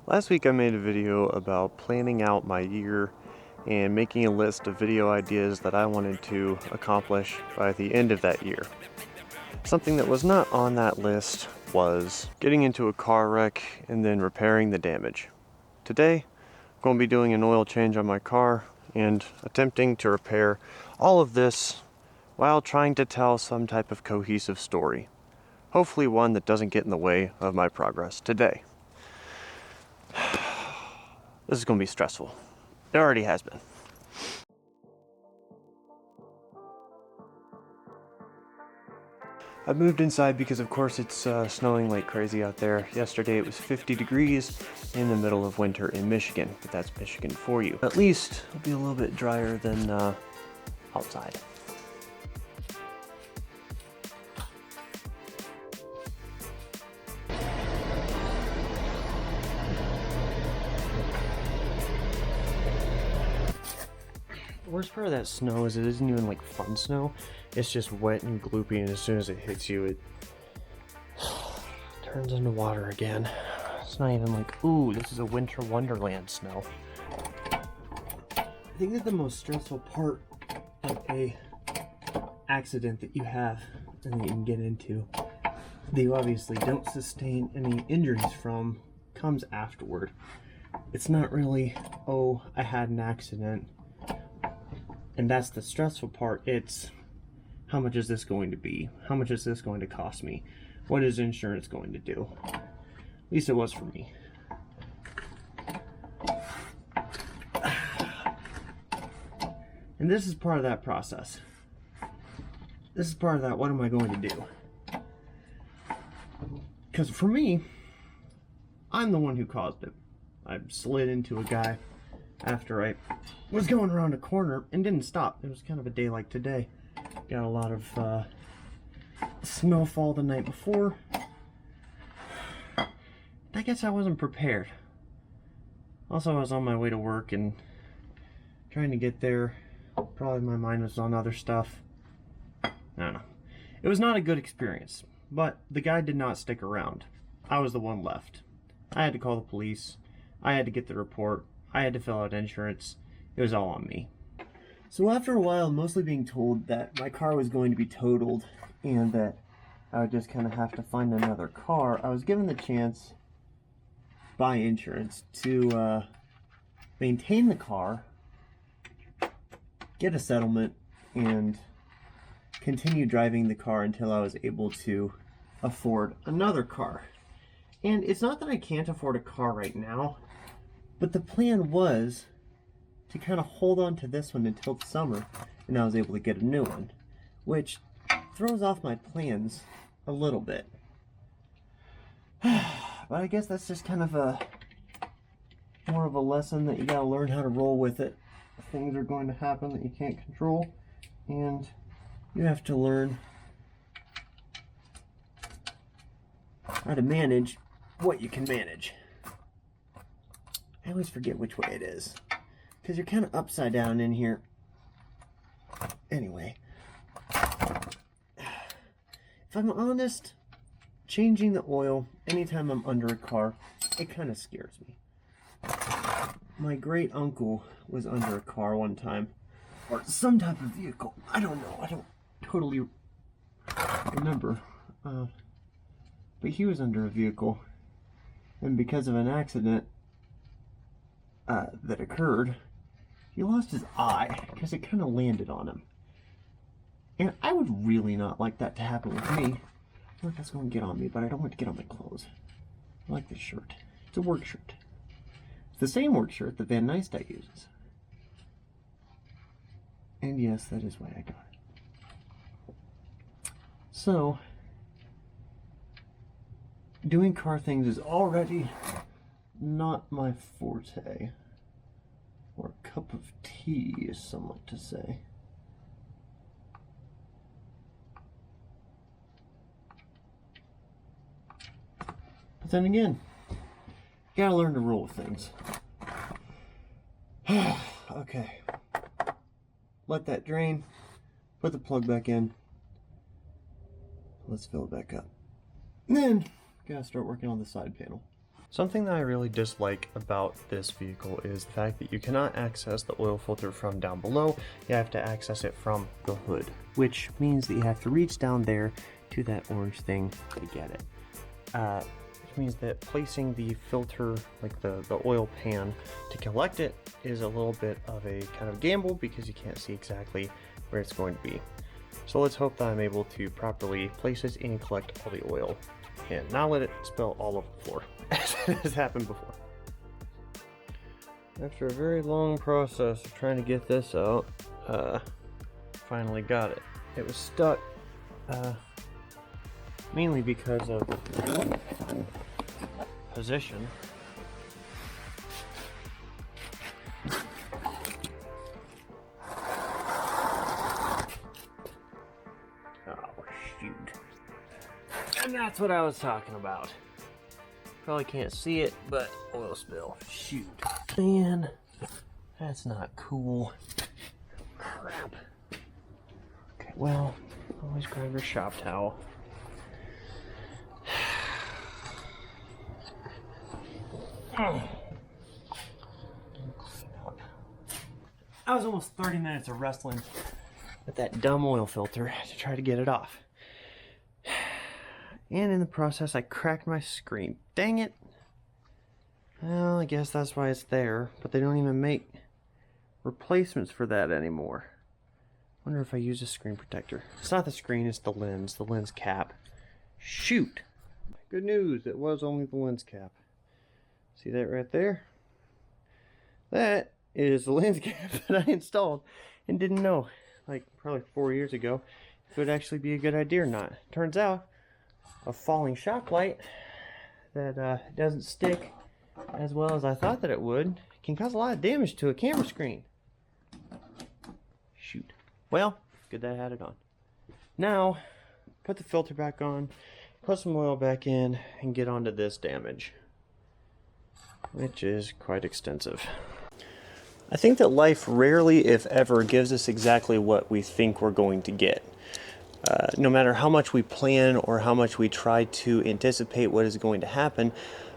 Last week I made a video about planning out my year and making a list of video ideas that I wanted to accomplish by the end of that year. Something that was not on that list was getting into a car wreck and then repairing the damage. Today, I'm going to be doing an oil change on my car and attempting to repair all of this while trying to tell some type of cohesive story. Hopefully one that doesn't get in the way of my progress today. This is going to be stressful. It already has been. I moved inside because of course it's snowing like crazy out there. Yesterday it was 50 degrees in the middle of winter in Michigan, but that's Michigan for you. At least it'll be a little bit drier than outside. The worst part of that snow is it isn't even like fun snow. It's just wet and gloopy, and as soon as it hits you, it turns into water again. It's not even like, ooh, this is a winter wonderland snow. I think that the most stressful part of a accident that you have and that you can get into, that you obviously don't sustain any injuries from, comes afterward. It's not really, oh, I had an accident, and that's the stressful part. It's, how much is this going to be? How much is this going to cost me? What is insurance going to do? At least it was for me. And this is part of that process. This is part of that, what am I going to do? Because for me, I'm the one who caused it. I slid into a guy after I was going around a corner and didn't stop. It was kind of a day like today. Got a lot of snowfall the night before. I guess I wasn't prepared. Also, I was on my way to work and trying to get there. Probably my mind was on other stuff. I don't know. It was not a good experience, but the guy did not stick around. I was the one left. I had to call the police. I had to get the report. I had to fill out insurance. It was all on me. So after a while, mostly being told that my car was going to be totaled and that I would just kind of have to find another car, I was given the chance by insurance to maintain the car, get a settlement, and continue driving the car until I was able to afford another car. And it's not that I can't afford a car right now, but the plan was to kind of hold on to this one until the summer, and I was able to get a new one, which throws off my plans a little bit. But I guess that's just kind of more of a lesson that you gotta learn how to roll with it. Things are going to happen that you can't control, and you have to learn how to manage what you can manage. I always forget which way it is, because you're kind of upside down in here. Anyway, if I'm honest, changing the oil anytime I'm under a car, it kind of scares me. My great uncle was under a car one time, or some type of vehicle. I don't know. I don't totally remember. But he was under a vehicle, and because of an accident that occurred, he lost his eye because it kind of landed on him. And I would really not like that to happen with me. I feel like that's going to get on me, but I don't want it to get on my clothes. I like this shirt. It's a work shirt. It's the same work shirt that Van Nystad uses. And yes, that is why I got it. So, doing car things is already not my forte. Or a cup of tea, as some like to say. But then again, you gotta learn to roll with things. Okay. Let that drain. Put the plug back in. Let's fill it back up. And then, gotta start working on the side panel. Something that I really dislike about this vehicle is the fact that you cannot access the oil filter from down below. You have to access it from the hood, which means that you have to reach down there to that orange thing to get it. Which means that placing the filter, like the oil pan, to collect it is a little bit of a kind of gamble because you can't see exactly where it's going to be. So let's hope that I'm able to properly place it and collect all the oil and not let it spill all over the floor as it has happened before. After a very long process of trying to get this out, finally got it. It was stuck mainly because of the position. Oh, shoot. And that's what I was talking about. Probably can't see it, but oil spill. Shoot. Man, that's not cool. Crap. Okay, well, always grab your shop towel. I was almost 30 minutes of wrestling with that dumb oil filter to try to get it off. And in the process, I cracked my screen. Dang it! Well, I guess that's why it's there, but they don't even make replacements for that anymore. Wonder if I use a screen protector. It's not the screen, it's the lens cap. Shoot! Good news, it was only the lens cap. See that right there? That is the lens cap that I installed and didn't know, like probably 4 years ago, if it would actually be a good idea or not. Turns out, a falling shock light that doesn't stick as well as I thought that it would can cause a lot of damage to a camera screen. Shoot. Well, good that I had it on. Now, put the filter back on, put some oil back in, and get onto this damage, which is quite extensive. I think that life rarely, if ever, gives us exactly what we think we're going to get. No matter how much we plan or how much we try to anticipate what is going to happen,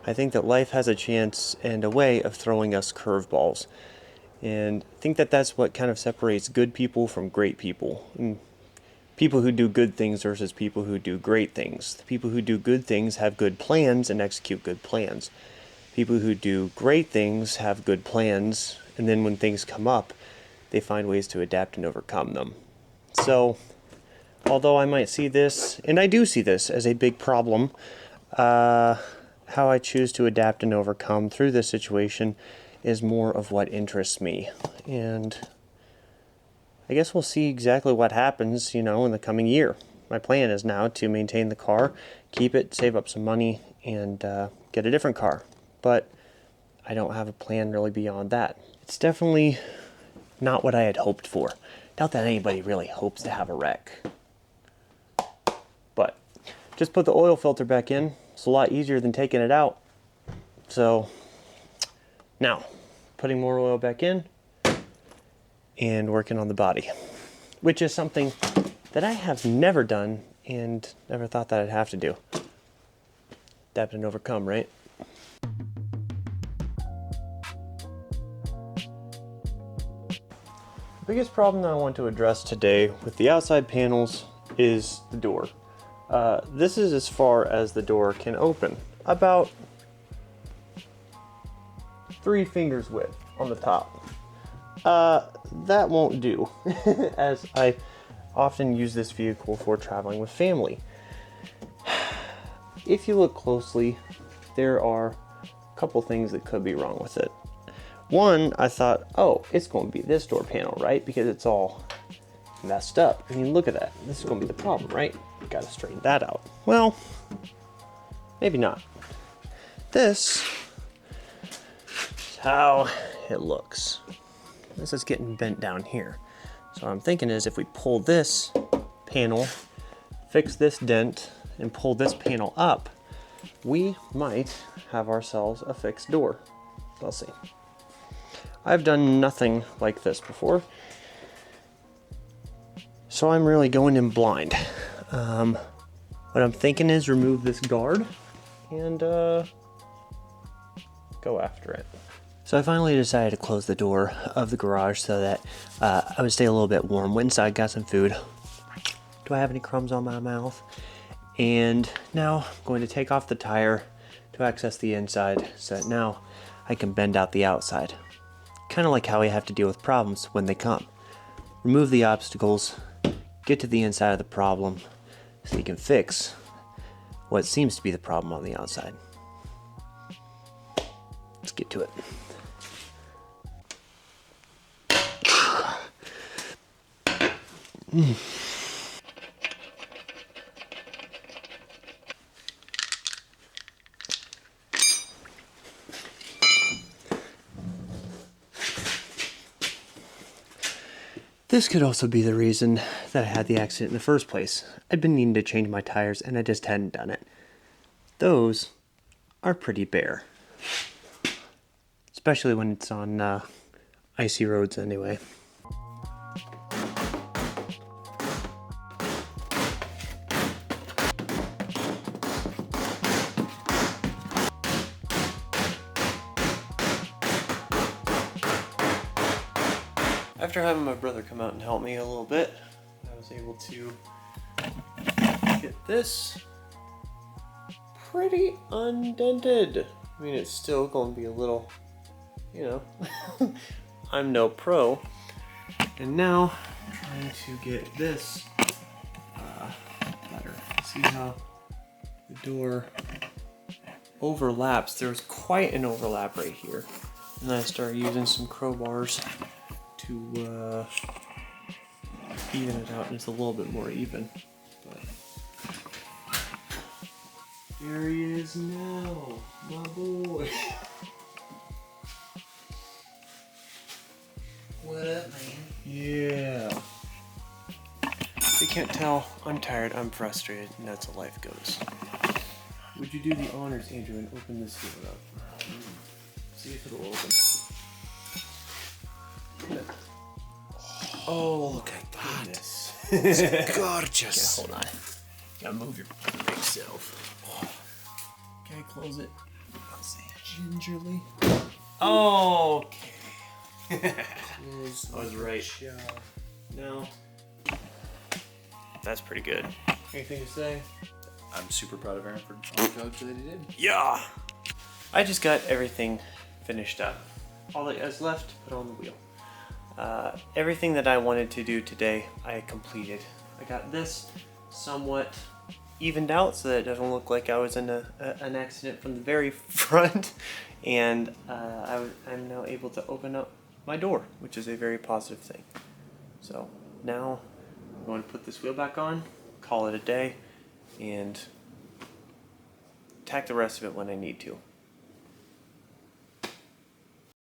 I think that life has a chance and a way of throwing us curveballs. And I think that that's what kind of separates good people from great people. And people who do good things versus people who do great things. The people who do good things have good plans and execute good plans. People who do great things have good plans, and then when things come up, they find ways to adapt and overcome them. So, although I might see this, and I do see this as a big problem, how I choose to adapt and overcome through this situation is more of what interests me. And I guess we'll see exactly what happens, in the coming year. My plan is now to maintain the car, keep it, save up some money, and get a different car. But I don't have a plan really beyond that. It's definitely not what I had hoped for. Doubt that anybody really hopes to have a wreck. But just put the oil filter back in. It's a lot easier than taking it out. So now, putting more oil back in and working on the body, which is something that I have never done and never thought that I'd have to do. Adapt and overcome, right? The biggest problem that I want to address today with the outside panels is the door. This is as far as the door can open, about 3 fingers width on the top. That won't do, as I often use this vehicle for traveling with family. If you look closely, there are a couple things that could be wrong with it. One, I thought, oh, it's going to be this door panel, right? Because it's all messed up. I mean, look at that. This is going to be the problem, right? Got to straighten that out. Well, maybe not. This is how it looks. This is getting bent down here. So what I'm thinking is if we pull this panel, fix this dent, and pull this panel up, we might have ourselves a fixed door. We'll see. I've done nothing like this before, so I'm really going in blind. What I'm thinking is remove this guard and go after it. So I finally decided to close the door of the garage so that I would stay a little bit warm. Went inside, got some food. Do I have any crumbs on my mouth? And now I'm going to take off the tire to access the inside so that now I can bend out the outside. Kind of like how we have to deal with problems when they come. Remove the obstacles, get to the inside of the problem so you can fix what seems to be the problem on the outside. Let's get to it. This could also be the reason that I had the accident in the first place. I'd been needing to change my tires and I just hadn't done it. Those are pretty bare. Especially when it's on icy roads anyway. After having my brother come out and help me a little bit, I was able to get this pretty undented. I mean, it's still going to be a little, you know, I'm no pro. And now, trying to get this better. See how the door overlaps. There was quite an overlap right here. And then I started using some crowbars to even it out, and it's a little bit more even. But there he is now, my boy. What up, man? Yeah. If you can't tell, I'm tired, I'm frustrated, and that's how life goes. Would you do the honors, Andrew, and open this door up? See if it'll open. Oh, look at that. Goodness. It's gorgeous. Hold on. Gotta move your big self. Okay, close it. Gingerly. Okay. I was right. No. That's pretty good. Anything to say? I'm super proud of Aaron for all the jobs that he did. Yeah. I just got everything finished up. All that is left, put on the wheel. Everything that I wanted to do today, I completed. I got this somewhat evened out so that it doesn't look like I was in an accident from the very front, and I'm now able to open up my door, which is a very positive thing. So now I'm going to put this wheel back on, call it a day, and tack the rest of it when I need to.